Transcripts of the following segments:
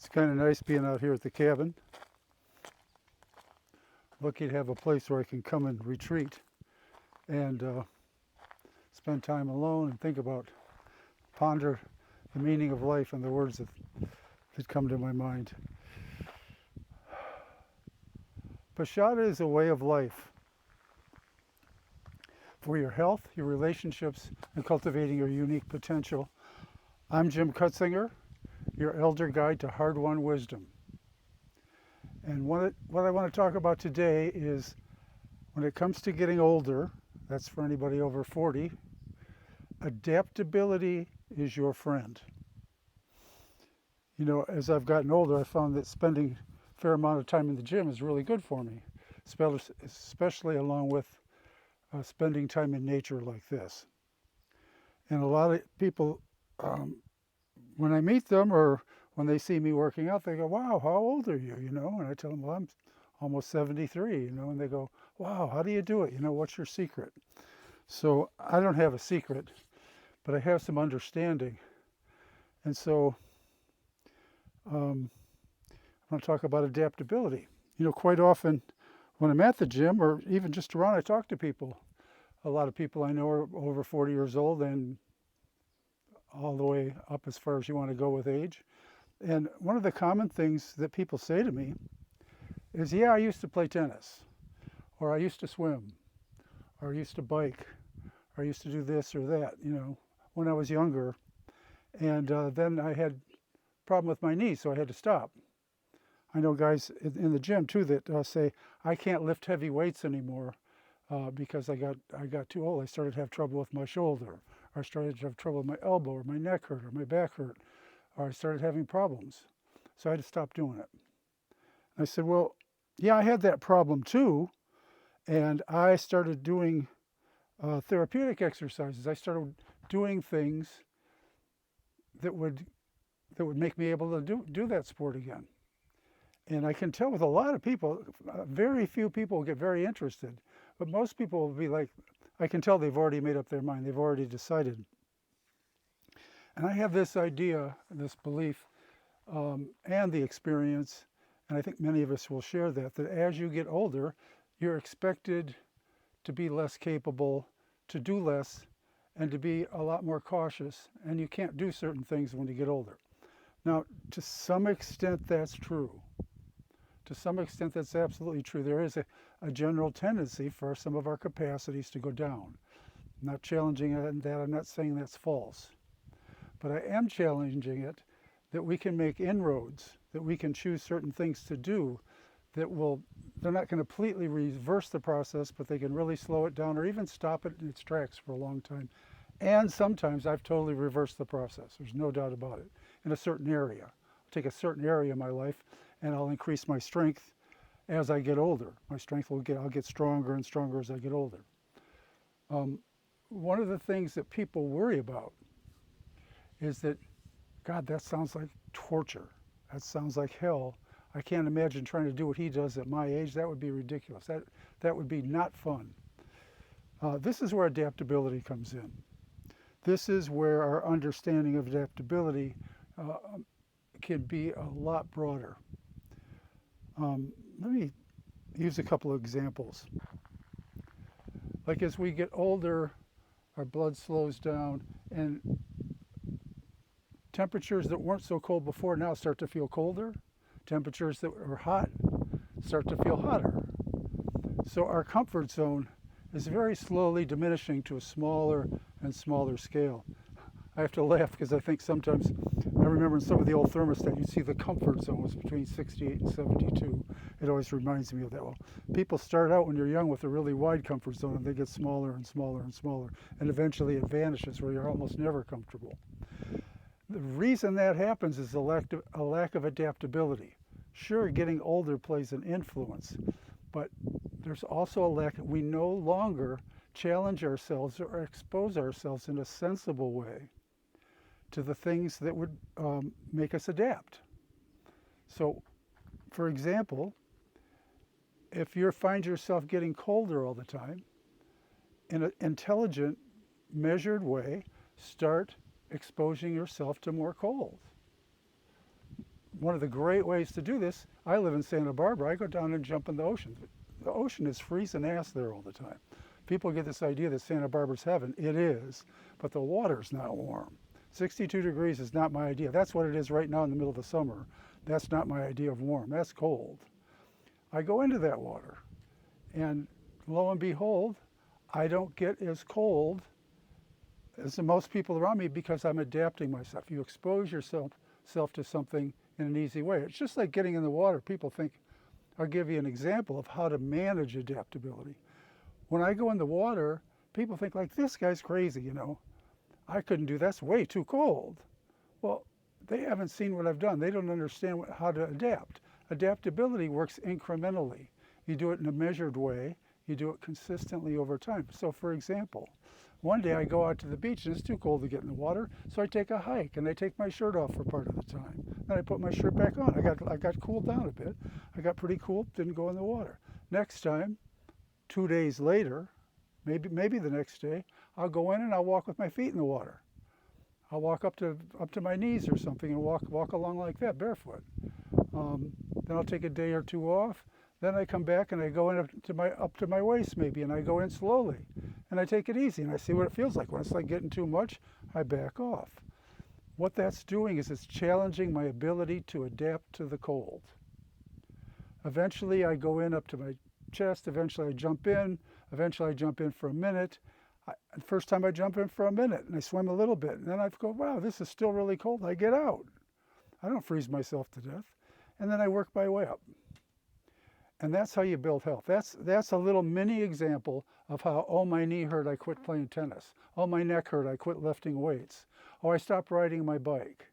It's kind of nice being out here at the cabin. Lucky to have a place where I can come and retreat and spend time alone and think about, ponder the meaning of life and the words that come to my mind. Pashada is a way of life for your health, your relationships, and cultivating your unique potential. I'm Jim Cutzinger, your elder guide to hard-won wisdom. And what I want to talk about today is when it comes to getting older, that's for anybody over 40, adaptability is your friend. You know, as I've gotten older, I found that spending a fair amount of time in the gym is really good for me, especially along with spending time in nature like this. And a lot of people, when I meet them or when they see me working out, they go, "Wow, how old are you?" You know, and I tell them, "Well, I'm almost 73." You know, and they go, "Wow, how do you do it? You know, what's your secret?" So I don't have a secret, but I have some understanding. And so I'm going to talk about adaptability. You know, quite often when I'm at the gym or even just around, I talk to people. A lot of people I know are over 40 years old and all the way up as far as you want to go with age. And one of the common things that people say to me is, "Yeah, I used to play tennis, or I used to swim, or I used to bike, or I used to do this or that, you know, when I was younger. And then I had a problem with my knee, so I had to stop." I know guys in the gym too that say, "I can't lift heavy weights anymore because I got too old. I started to have trouble with my shoulder, or I started to have trouble with my elbow, or my neck hurt, or my back hurt, or I started having problems. So I had to stop doing it." I said, "Well, yeah, I had that problem too, and I started doing therapeutic exercises. I started doing things that would make me able to do that sport again." And I can tell with a lot of people, very few people get very interested, but most people will be like, I can tell they've already made up their mind. They've already decided. And I have this idea, this belief, and the experience, and I think many of us will share that as you get older, you're expected to be less capable, to do less, and to be a lot more cautious, and you can't do certain things when you get older. Now, to some extent, that's true. To some extent, that's absolutely true. There is a general tendency for some of our capacities to go down. I'm not challenging that. I'm not saying that's false. But I am challenging it that we can make inroads, that we can choose certain things to do that they're not going to completely reverse the process, but they can really slow it down or even stop it in its tracks for a long time. And sometimes I've totally reversed the process. There's no doubt about it. In a certain area. I'll take a certain area of my life and I'll increase my strength as I get older. My strength I'll get stronger and stronger as I get older. One of the things that people worry about is that, God, that sounds like torture. That sounds like hell. I can't imagine trying to do what he does at my age. That would be ridiculous. That would be not fun. This is where adaptability comes in. This is where our understanding of adaptability can be a lot broader. Let me use a couple of examples. Like as we get older, our blood slows down and temperatures that weren't so cold before now start to feel colder. Temperatures that were hot start to feel hotter. So our comfort zone is very slowly diminishing to a smaller and smaller scale. I have to laugh because I think sometimes, I remember in some of the old thermostats, you'd see the comfort zone was between 68 and 72. It always reminds me of that. Well, people start out when you're young with a really wide comfort zone and they get smaller and smaller and smaller. And eventually it vanishes where you're almost never comfortable. The reason that happens is a lack of adaptability. Sure, getting older plays an influence, but there's also a lack. We no longer challenge ourselves or expose ourselves in a sensible way to the things that would make us adapt. So, for example, if you find yourself getting colder all the time, in an intelligent, measured way, start exposing yourself to more cold. one of the great ways to do this, I live in Santa Barbara. I go down and jump in the ocean. The ocean is freezing ass there all the time. People get this idea that Santa Barbara's heaven. It is, but the water's not warm. 62 degrees is not my idea. That's what it is right now in the middle of the summer. That's not my idea of warm. That's cold. I go into that water, and lo and behold, I don't get as cold as the most people around me because I'm adapting myself. You expose yourself to something in an easy way. It's just like getting in the water. People think, I'll give you an example of how to manage adaptability. When I go in the water, people think like, this guy's crazy, you know. I couldn't do that. That's way too cold. Well, they haven't seen what I've done. They don't understand how to adapt. Adaptability works incrementally. You do it in a measured way. You do it consistently over time. So for example, one day I go out to the beach and it's too cold to get in the water, so I take a hike and I take my shirt off for part of the time. Then I put my shirt back on. I got cooled down a bit. I got pretty cool, didn't go in the water. Next time, 2 days later, maybe the next day, I'll go in and I'll walk with my feet in the water. I'll walk up to my knees or something and walk along like that barefoot. Then I'll take a day or two off. Then I come back and I go in up to my waist maybe, and I go in slowly, and I take it easy, and I see what it feels like. When it's like getting too much, I back off. What that's doing is it's challenging my ability to adapt to the cold. Eventually I go in up to my chest, eventually I jump in for a minute. The first time I jump in for a minute and I swim a little bit, and then I go, wow, this is still really cold. I get out. I don't freeze myself to death. And then I work my way up. And that's how you build health. That's a little mini example of how, oh, my knee hurt, I quit playing tennis. Oh, my neck hurt, I quit lifting weights. Oh, I stopped riding my bike.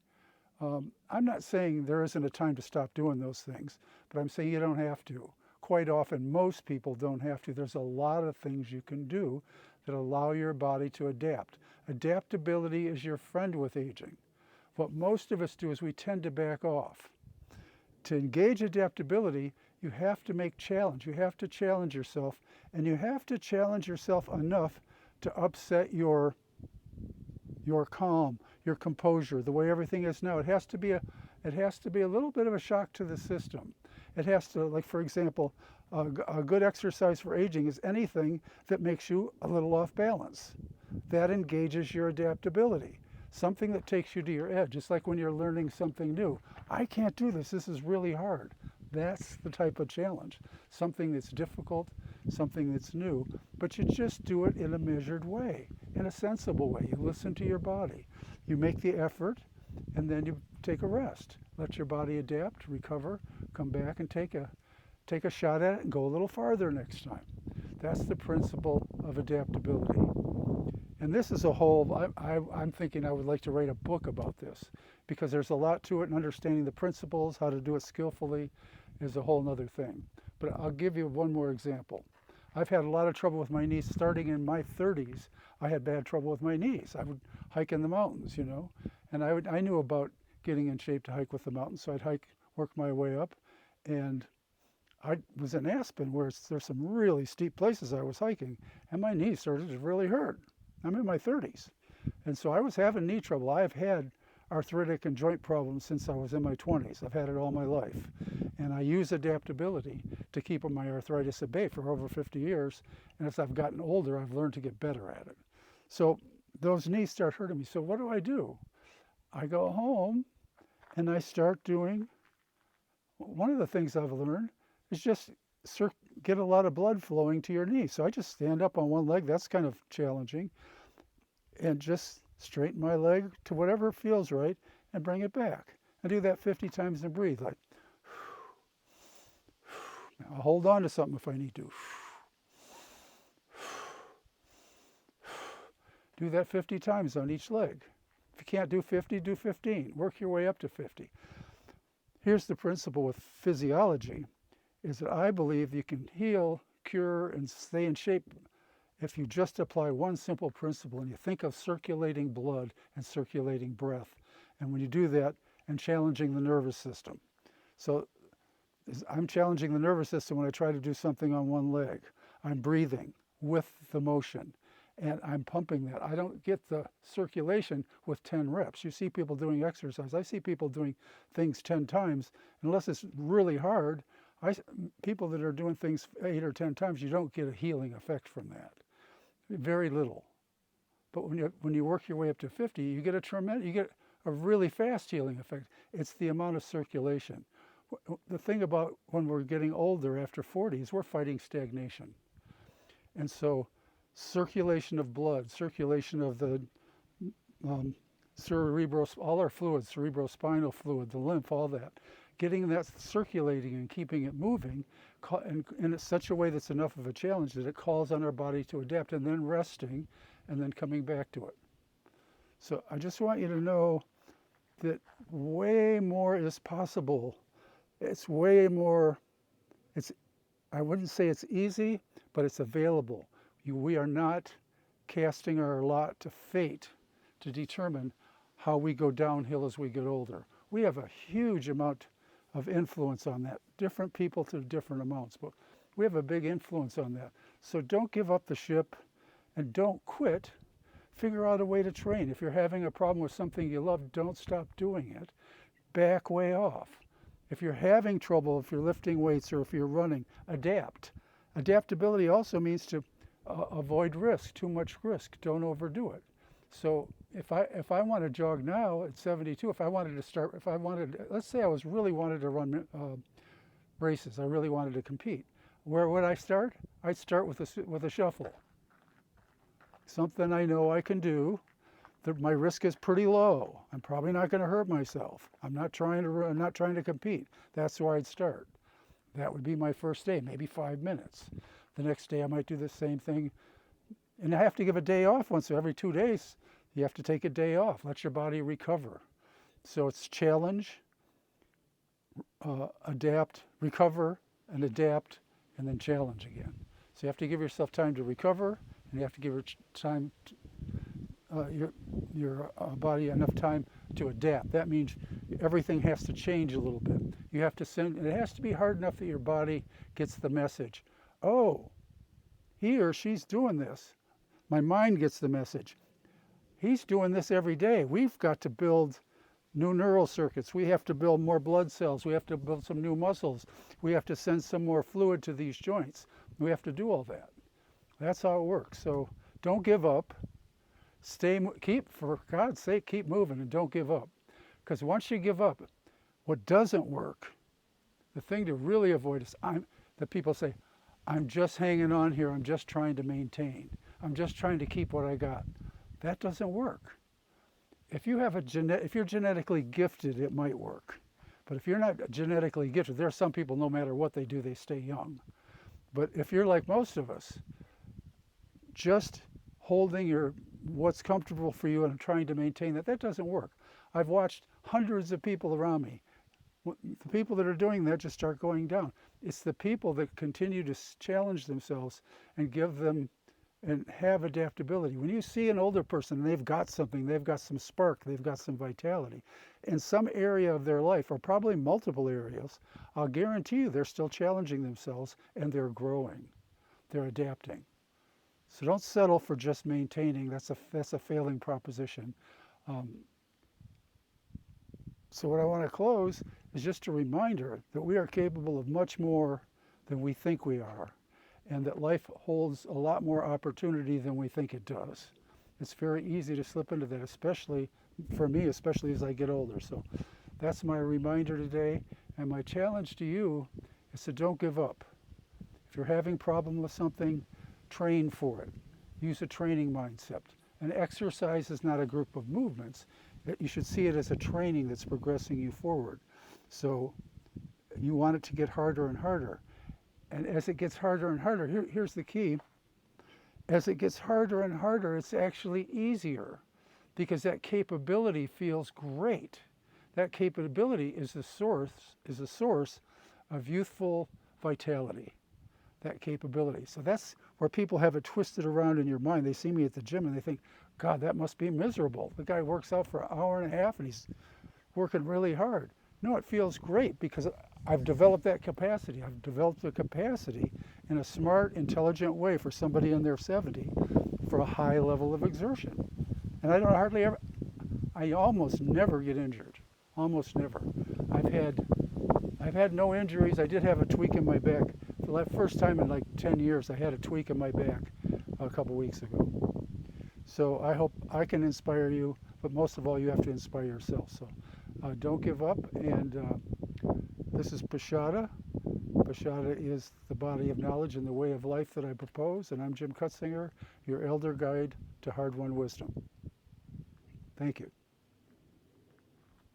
I'm not saying there isn't a time to stop doing those things, but I'm saying you don't have to. Quite often, most people don't have to. There's a lot of things you can do that allow your body to adapt. Adaptability is your friend with aging. What most of us do is we tend to back off. To engage adaptability, you have to make challenge. You have to challenge yourself, and you have to challenge yourself enough to upset your calm, your composure, the way everything is now. It has to be a little bit of a shock to the system. It has to, like for example, a good exercise for aging is anything that makes you a little off balance. That engages your adaptability. Something that takes you to your edge. It's like when you're learning something new. I can't do this. This is really hard. That's the type of challenge. Something that's difficult, something that's new, but you just do it in a measured way, in a sensible way. You listen to your body. You make the effort, and then you take a rest. Let your body adapt, recover, come back and take a shot at it and go a little farther next time. That's the principle of adaptability. And this is a whole, I'm thinking I would like to write a book about this, because there's a lot to it, and understanding the principles, how to do it skillfully, is a whole nother thing. But I'll give you one more example. I've had a lot of trouble with my knees starting in my 30s. I had bad trouble with my knees. I would hike in the mountains, you know, and I knew about getting in shape to hike with the mountains, so I'd work my way up, and I was in Aspen where there's some really steep places I was hiking, and my knees started to really hurt. I'm in my 30s, and so I was having knee trouble. I've had arthritic and joint problems since I was in my 20s. I've had it all my life, and I use adaptability to keep my arthritis at bay for over 50 years, and as I've gotten older, I've learned to get better at it. So those knees start hurting me. So what do? I go home and I start doing, one of the things I've learned is just get a lot of blood flowing to your knee. So I just stand up on one leg. That's kind of challenging. And just straighten my leg to whatever feels right and bring it back. And do that 50 times and breathe. Like, I'll hold on to something if I need to. Do that 50 times on each leg. If you can't do 50, do 15. Work your way up to 50. Here's the principle with physiology, is that I believe you can heal, cure, and stay in shape if you just apply one simple principle and you think of circulating blood and circulating breath. And when you do that, and challenging the nervous system. So I'm challenging the nervous system when I try to do something on one leg. I'm breathing with the motion. and I'm pumping that. I don't get the circulation with 10 reps. You see people doing exercise. I see people doing things 10 times. Unless it's really hard, people that are doing things 8 or 10 times, you don't get a healing effect from that. Very little. But when you work your way up to 50, you get a really fast healing effect. It's the amount of circulation. The thing about when we're getting older after 40 is we're fighting stagnation. And so circulation of blood, circulation of the all our fluids, cerebrospinal fluid, the lymph, all that, getting that circulating and keeping it moving in such a way that's enough of a challenge that it calls on our body to adapt, and then resting and then coming back to it. So I just want you to know that way more is possible. It's way more, I wouldn't say it's easy, but it's available. We are not casting our lot to fate to determine how we go downhill as we get older. We have a huge amount of influence on that. Different people to different amounts, but we have a big influence on that. So don't give up the ship and don't quit. Figure out a way to train. If you're having a problem with something you love, don't stop doing it. Back way off. If you're having trouble, if you're lifting weights or if you're running, adapt. Adaptability also means to avoid risk, too much risk. Don't overdo it. So if I want to jog now at 72, let's say I really wanted to run races, I really wanted to compete. Where would I start? I'd start with a shuffle. Something I know I can do. My risk is pretty low. I'm probably not going to hurt myself. I'm not trying to compete. That's where I'd start. That would be my first day, maybe 5 minutes. The next day I might do the same thing. And I have to give a day off once every 2 days. You have to take a day off. Let your body recover. So it's challenge, adapt, recover, and adapt, and then challenge again. So you have to give yourself time to recover, and you have to give your body enough time to adapt. That means everything has to change a little bit. You have to it has to be hard enough that your body gets the message. Oh, he or she's doing this. My mind gets the message. He's doing this every day. We've got to build new neural circuits. We have to build more blood cells. We have to build some new muscles. We have to send some more fluid to these joints. We have to do all that. That's how it works. So don't give up. For God's sake, keep moving and don't give up. Because once you give up, what doesn't work, the thing to really avoid is that people say, I'm just hanging on here. I'm just trying to maintain. I'm just trying to keep what I got. That doesn't work. If you're genetically gifted, it might work. But if you're not genetically gifted, there are some people, no matter what they do, they stay young. But if you're like most of us, just holding what's comfortable for you and trying to maintain that doesn't work. I've watched hundreds of people around me. The people that are doing that just start going down. It's the people that continue to challenge themselves and have adaptability. When you see an older person and they've got something, they've got some spark, they've got some vitality in some area of their life, or probably multiple areas, I'll guarantee you they're still challenging themselves and they're growing. They're adapting. So don't settle for just maintaining. That's a failing proposition. So what I want to close is just a reminder that we are capable of much more than we think we are, and that life holds a lot more opportunity than we think it does. It's very easy to slip into that, especially for me, especially as I get older. So that's my reminder today, and my challenge to you is to don't give up. If you're having a problem with something, train for it. Use a training mindset. And exercise is not a group of movements. You should see it as a training that's progressing you forward. So you want it to get harder and harder. And as it gets harder and harder, here's the key. As it gets harder and harder, it's actually easier because that capability feels great. That capability is the source of youthful vitality, that capability. So that's where people have it twisted around in your mind. They see me at the gym and they think, God, that must be miserable. The guy works out for an hour and a half and he's working really hard. No, it feels great because I've developed that capacity. I've developed the capacity in a smart, intelligent way for somebody in their 70 for a high level of exertion. And I don't hardly ever, I almost never get injured. Almost never. I've had I've had no injuries. I did have a tweak in my back. For the first time in like 10 years, I had a tweak in my back a couple weeks ago. So I hope I can inspire you, but most of all, you have to inspire yourself. So don't give up. And this is Pashada. Pashada is the body of knowledge and the way of life that I propose. And I'm Jim Cutzinger, your elder guide to hard-won wisdom. Thank you.